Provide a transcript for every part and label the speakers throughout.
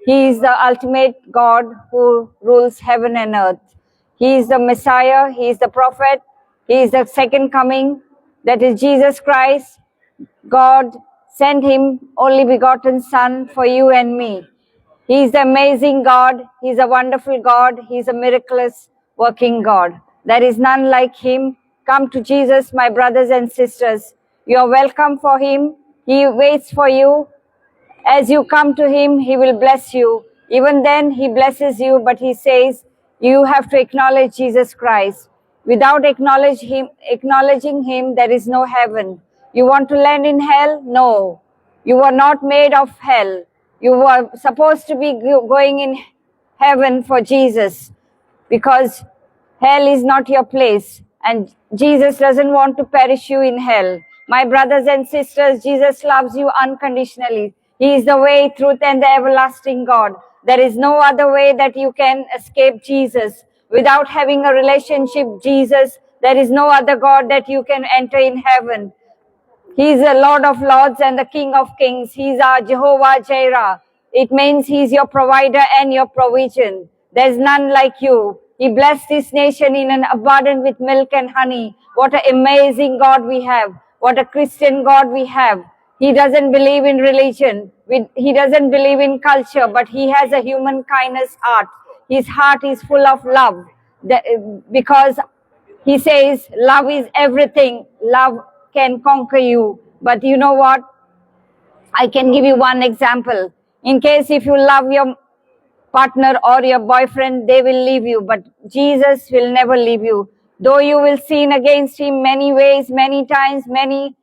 Speaker 1: He is the ultimate God who rules heaven and earth. He is the Messiah. He is the prophet. He is the second coming. That is Jesus Christ. God sent him only begotten Son for you and me. He is the amazing God. He is a wonderful God. He is a miraculous working God. There is none like him. Come to Jesus, my brothers and sisters. You are welcome for him. He waits for you. As you come to him, he will bless you. Even then, he blesses you, but he says you have to acknowledge Jesus Christ. Without acknowledging him, there is no heaven. You want to land in hell? No. You were not made of hell. You were supposed to be going in heaven for Jesus, because hell is not your place, and Jesus doesn't want to perish you in hell. My brothers and sisters, Jesus loves you unconditionally. He is the way, truth, and the everlasting God. There is no other way that you can escape Jesus. Without having a relationship with Jesus, there is no other God that you can enter in heaven. He is the Lord of Lords and the King of Kings. He is our Jehovah Jireh. It means He is your provider and your provision. There is none like you. He blessed this nation in an abundance with milk and honey. What an amazing God we have. What a Christian God we have. He doesn't believe in religion. He doesn't believe in culture, but He has a human kindness heart. His heart is full of love, because He says love is everything. Love can conquer you. But you know what? I can give you one example. In case if you love your partner or your boyfriend, they will leave you. But Jesus will never leave you. Though you will sin against him many ways, many times, many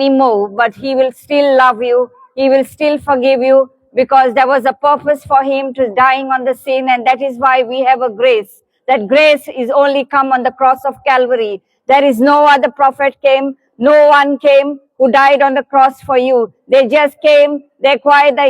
Speaker 1: more, but he will still love you. He will still forgive you, because there was a purpose for him to dying on the sin, and that is why we have a grace. That grace is only come on the cross of Calvary. There is no other prophet came, no one came who died on the cross for you. They just came, they acquired the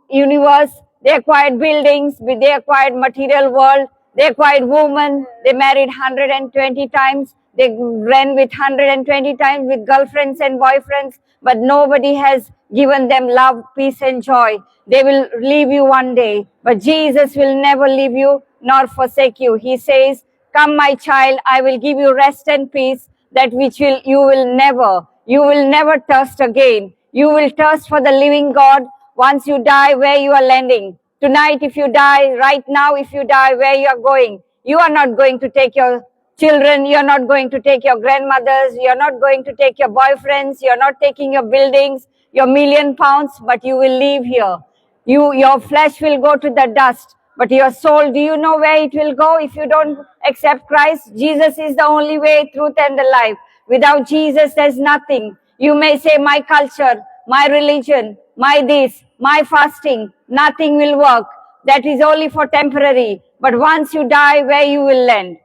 Speaker 1: universe, they acquired buildings, they acquired material world, they acquired women, they married 120 times, they ran with 120 times with girlfriends and boyfriends, but nobody has given them love, peace, and joy. They will leave you one day, but Jesus will never leave you nor forsake you. He says, come, my child, I will give you rest and peace, that which you will never thirst again. You will thirst for the living God once you die, where you are landing. Tonight, if you die, right now, if you die, where you are going. You are not going to take your children, you are not going to take your grandmothers, you are not going to take your boyfriends, you are not taking your buildings, your £1,000,000, but you will leave here. Your flesh will go to the dust, but your soul, do you know where it will go if you don't accept Christ? Jesus is the only way, truth, and the life. Without Jesus, there's nothing. You may say, my culture, my religion, my this, my fasting, nothing will work. That is only for temporary. But once you die, where you will land?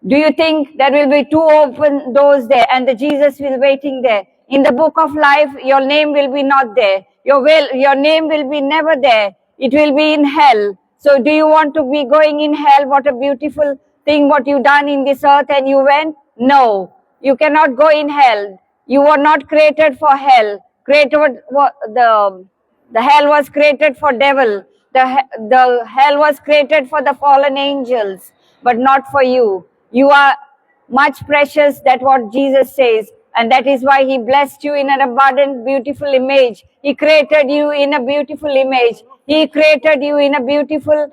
Speaker 1: Do you think there will be two open doors there and the Jesus will waiting there? In the book of life, your name will be not there. Your name will be never there. It will be in hell. So do you want to be going in hell? What a beautiful thing what you done in this earth and you went? No, you cannot go in hell. You were not created for hell. The hell was created for devil. The hell was created for the fallen angels, but not for you. You are much precious, that's what Jesus says. And that is why He blessed you in an abundant, beautiful image. He created you in a beautiful image. He created you in a beautiful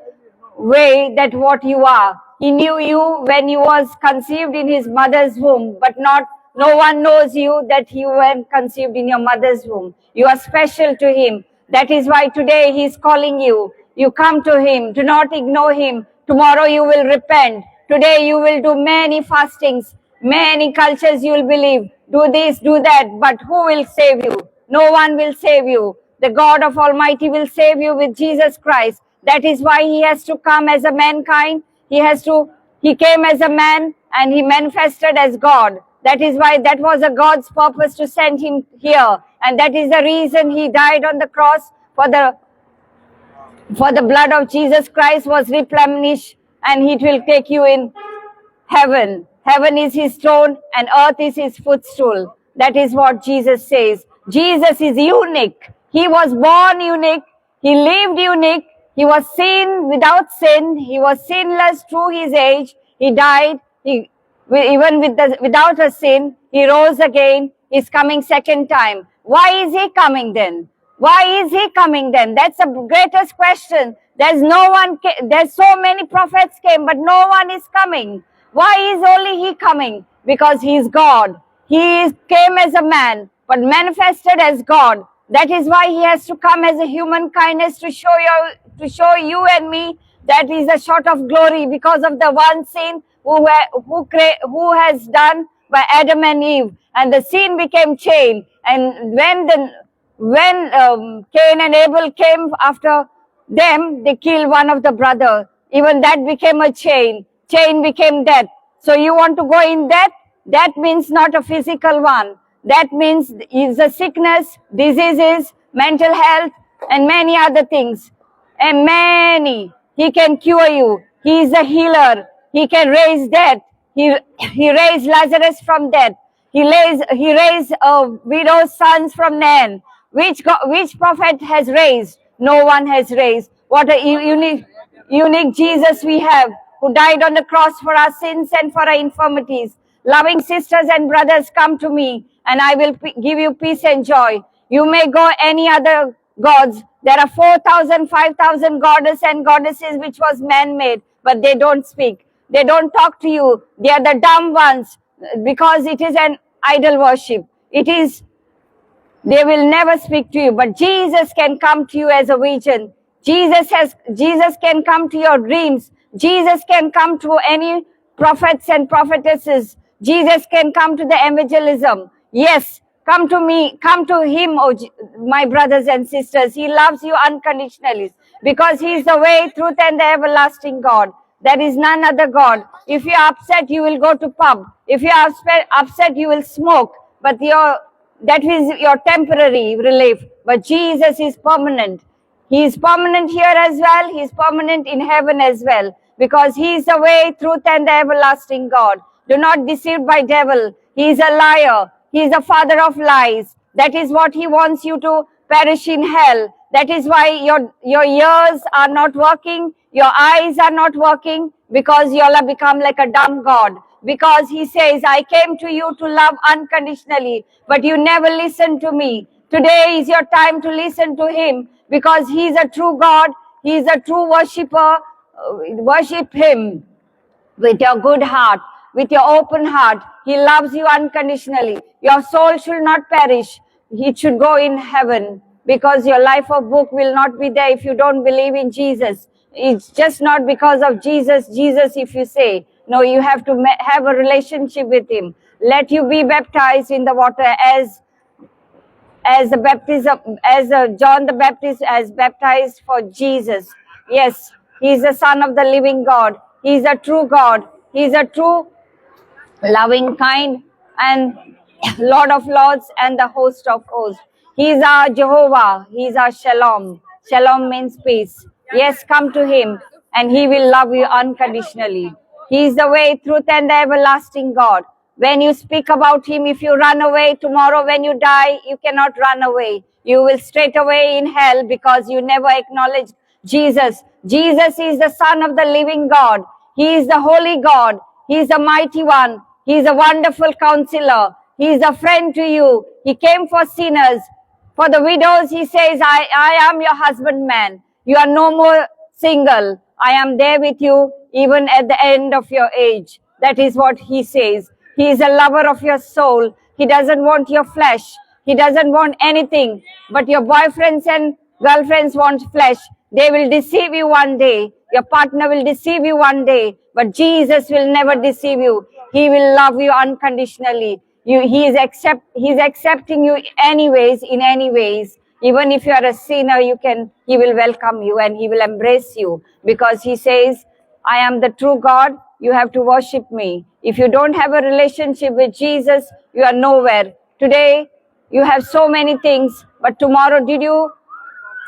Speaker 1: way, that what you are. He knew you when you was conceived in His mother's womb, but no one knows you that you were conceived in your mother's womb. You are special to Him. That is why today He is calling you. You come to Him. Do not ignore Him. Tomorrow you will repent. Today you will do many fastings, many cultures you will believe. Do this, do that, but who will save you? No one will save you. The God of Almighty will save you with Jesus Christ. That is why He has to come as a mankind. He came as a man and He manifested as God. That is why that was a God's purpose to send Him here. And that is the reason He died on the cross, for the blood of Jesus Christ was replenished, and it will take you in heaven. Heaven is His throne and earth is His footstool. That is what Jesus says. Jesus is unique. He was born unique. He lived unique. He was seen without sin. He was sinless through his age. He died. Even without a sin, he rose again. He's coming second time. Why is he coming then? Why is he coming then? That's the greatest question. There's so many prophets came, but no one is coming. Why is only he coming? Because he is God. He came as a man, but manifested as God. That is why he has to come as a human kindness to show you and me that he is a short of glory because of the one sin who has done by Adam and Eve, and the sin became chain. And when Cain and Abel came after them, they killed one of the brother. Even that became a chain. Chain became death. So you want to go in death? That means not a physical one. That means is a sickness, diseases, mental health, and many other things. And many. He can cure you. He is a healer. He can raise death. He raised Lazarus from death. He raised widow's sons from Nan. Which prophet has raised? No one has raised. What a unique Jesus we have, who died on the cross for our sins and for our infirmities. Loving sisters and brothers, come to me, and I will give you peace and joy. You may go any other gods. There are 4,000, 5,000 goddesses and goddesses which was man-made, but they don't speak. They don't talk to you. They are the dumb ones because it is an idol worship. They will never speak to you, but Jesus can come to you as a vision. Jesus can come to your dreams. Jesus can come to any prophets and prophetesses. Jesus can come to the evangelism. Yes, come to me, come to him, my brothers and sisters. He loves you unconditionally because he is the way, truth, and the everlasting God. There is none other God. If you are upset, you will go to pub. If you are upset, you will smoke. But that is your temporary relief. But Jesus is permanent. He is permanent here as well. He is permanent in heaven as well. Because he is the way, truth, and the everlasting God. Do not be deceived by devil. He is a liar. He is the father of lies. That is what he wants you to perish in hell. That is why your ears are not working. Your eyes are not working. Because you all have become like a dumb God. Because he says, I came to you to love unconditionally, but you never listened to me. Today is your time to listen to him because he is a true God. He is a true worshipper. Worship him with your good heart, with your open heart. He loves you unconditionally. Your soul should not perish. It should go in heaven because your life of book will not be there if you don't believe in Jesus. It's just not because of Jesus, if you say. No, you have to have a relationship with him. Let you be baptized in the water as the baptism, John the Baptist as baptized for Jesus. Yes, he is the Son of the living God. He is a true God. He is a true, loving, kind, and Lord of Lords and the host of hosts. He is our Jehovah. He is our Shalom. Shalom means peace. Yes, come to him and he will love you unconditionally. He is the way, truth, and the everlasting God. When you speak about him, if you run away tomorrow when you die, you cannot run away. You will straight away in hell because you never acknowledge Jesus. Jesus is the Son of the living God. He is the holy God. He is the mighty one. He is a wonderful counselor. He is a friend to you. He came for sinners. For the widows, he says, I am your husbandman. You are no more single. I am there with you even at the end of your age. That is what he says. He is a lover of your soul. He doesn't want your flesh. He doesn't want anything. But your boyfriends and girlfriends want flesh. They will deceive you one day. Your partner will deceive you one day. But Jesus will never deceive you. He will love you unconditionally. He is accepting you anyways, in any ways. Even if you are a sinner, he will welcome you and he will embrace you because he says, I am the true God. You have to worship me. If you don't have a relationship with Jesus, you are nowhere. Today, you have so many things, but tomorrow, did you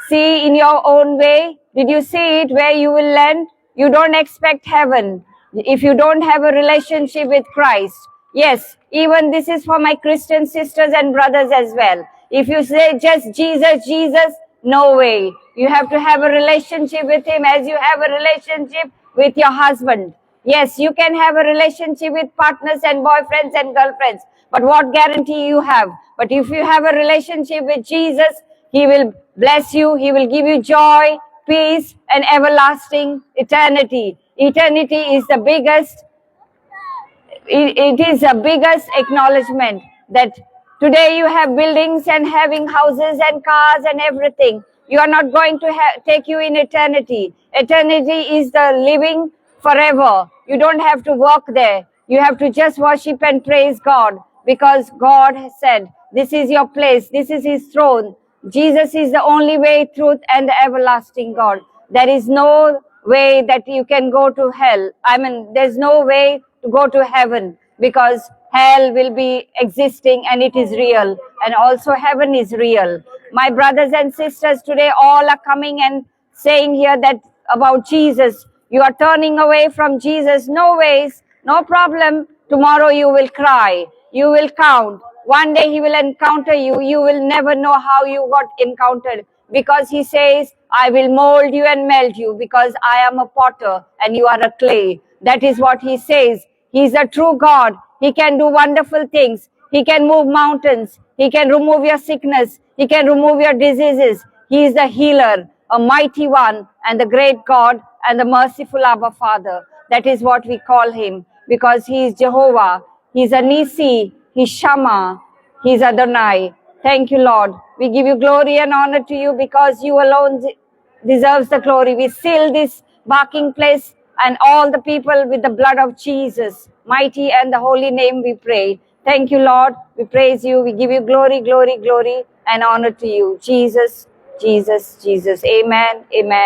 Speaker 1: see in your own way? Did you see it where you will land? You don't expect heaven if you don't have a relationship with Christ. Yes, even this is for my Christian sisters and brothers as well. If you say just Jesus, No way. You have to have a relationship with him as you have a relationship with your husband. Yes, you can have a relationship with partners and boyfriends and girlfriends, but what guarantee you have? But if you have a relationship with Jesus, he will bless you, he will give you joy, peace, and everlasting eternity. Eternity is the biggest, it is the biggest acknowledgement that today you have buildings and having houses and cars and everything. You are not going to take you in eternity. Eternity is the living forever. You don't have to work there. You have to just worship and praise God, because God has said, this is your place, this is his throne. Jesus is the only way, truth, and the everlasting God. There is no way that you can go to hell. I mean, there's no way to go to heaven, because hell will be existing and it is real, and also heaven is real. My brothers and sisters today all are coming and saying here that about Jesus, you are turning away from Jesus. No ways, no problem. Tomorrow you will cry, you will count. One day he will encounter you. You will never know how you got encountered, because he says, I will mold you and melt you, because I am a potter and you are a clay. That is what he says. He is a true God. He can do wonderful things. He can move mountains. He can remove your sickness. He can remove your diseases. He is the healer, a mighty one, and the great God, and the merciful Abba Father. That is what we call him, because he is Jehovah. He is a Nisi. He is Shammah. He is Adonai. Thank you, Lord. We give you glory and honor to you, because you alone deserves the glory. We seal this barking place and all the people with the blood of Jesus. Mighty and the holy name we pray. Thank you, Lord. We praise you. We give you glory, glory, glory, and honor to you. Jesus, Jesus, Jesus. Amen. Amen.